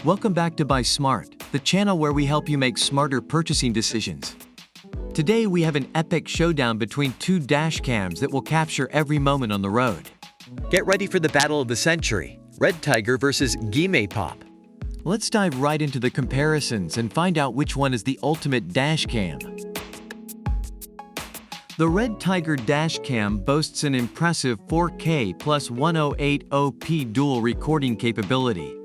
Welcome back to Buy Smart, the channel where we help you make smarter purchasing decisions. Today we have an epic showdown between two dash cams that will capture every moment on the road. Get ready for the battle of the century, REDTIGER versus Viidure. Let's dive right into the comparisons and find out which one is the ultimate dash cam. The REDTIGER dash cam boasts an impressive 4K plus 1080p dual recording capability.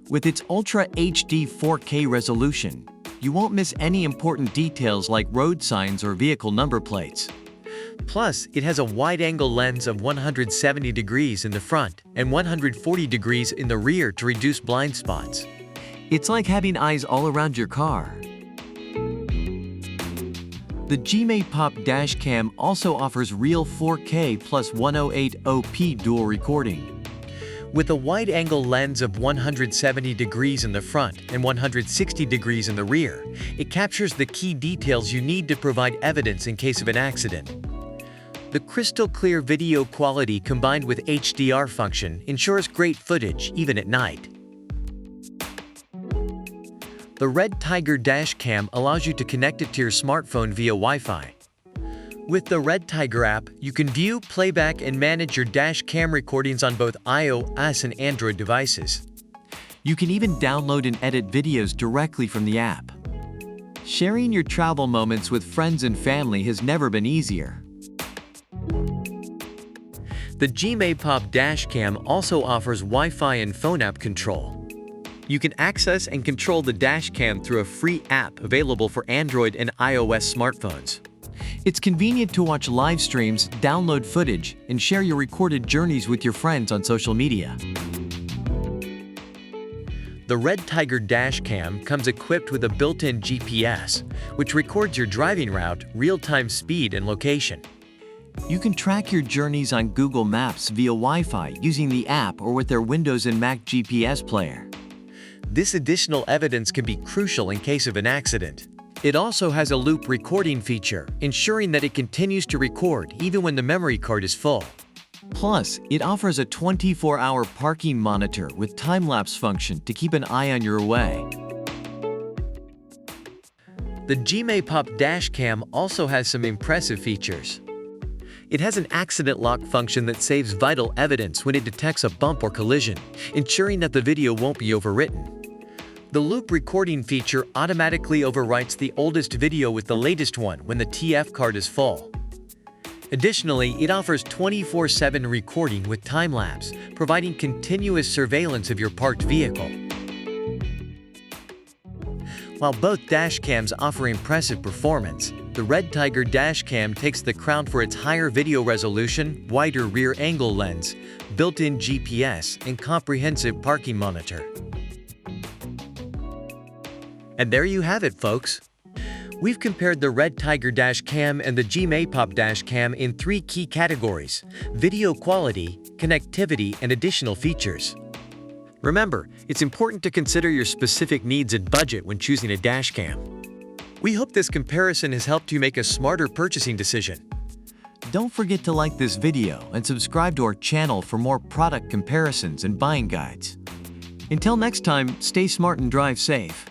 With its Ultra HD 4K resolution, you won't miss any important details like road signs or vehicle number plates. Plus, it has a wide-angle lens of 170 degrees in the front and 140 degrees in the rear to reduce blind spots. It's like having eyes all around your car. The Viidure dash cam also offers real 4K plus 1080p dual recording. With a wide-angle lens of 170 degrees in the front and 160 degrees in the rear, it captures the key details you need to provide evidence in case of an accident. The crystal-clear video quality combined with HDR function ensures great footage even at night. The REDTIGER dash cam allows you to connect it to your smartphone via Wi-Fi. With the REDTIGER app, you can view, playback, and manage your dash cam recordings on both iOS and Android devices. You can even download and edit videos directly from the app. Sharing your travel moments with friends and family has never been easier. The Viidure dash cam also offers Wi-Fi and phone app control. You can access and control the dash cam through a free app available for Android and iOS smartphones. It's convenient to watch live streams, download footage, and share your recorded journeys with your friends on social media. The REDTIGER dash cam comes equipped with a built-in GPS, which records your driving route, real-time speed, and location. You can track your journeys on Google Maps via Wi-Fi using the app or with their Windows and Mac GPS player. This additional evidence can be crucial in case of an accident. It also has a loop recording feature, ensuring that it continues to record even when the memory card is full. Plus, it offers a 24-hour parking monitor with time-lapse function to keep an eye on your way. The Viidure dash cam also has some impressive features. It has an accident lock function that saves vital evidence when it detects a bump or collision, ensuring that the video won't be overwritten. The loop recording feature automatically overwrites the oldest video with the latest one when the TF card is full. Additionally, it offers 24/7 recording with time-lapse, providing continuous surveillance of your parked vehicle. While both dash cams offer impressive performance, the REDTIGER dash cam takes the crown for its higher video resolution, wider rear angle lens, built-in GPS, and comprehensive parking monitor. And there you have it, folks. We've compared the REDTIGER dash cam and the Viidure dash cam in three key categories: video quality, connectivity, and additional features. Remember, it's important to consider your specific needs and budget when choosing a dash cam. We hope this comparison has helped you make a smarter purchasing decision. Don't forget to like this video and subscribe to our channel for more product comparisons and buying guides. Until next time, stay smart and drive safe.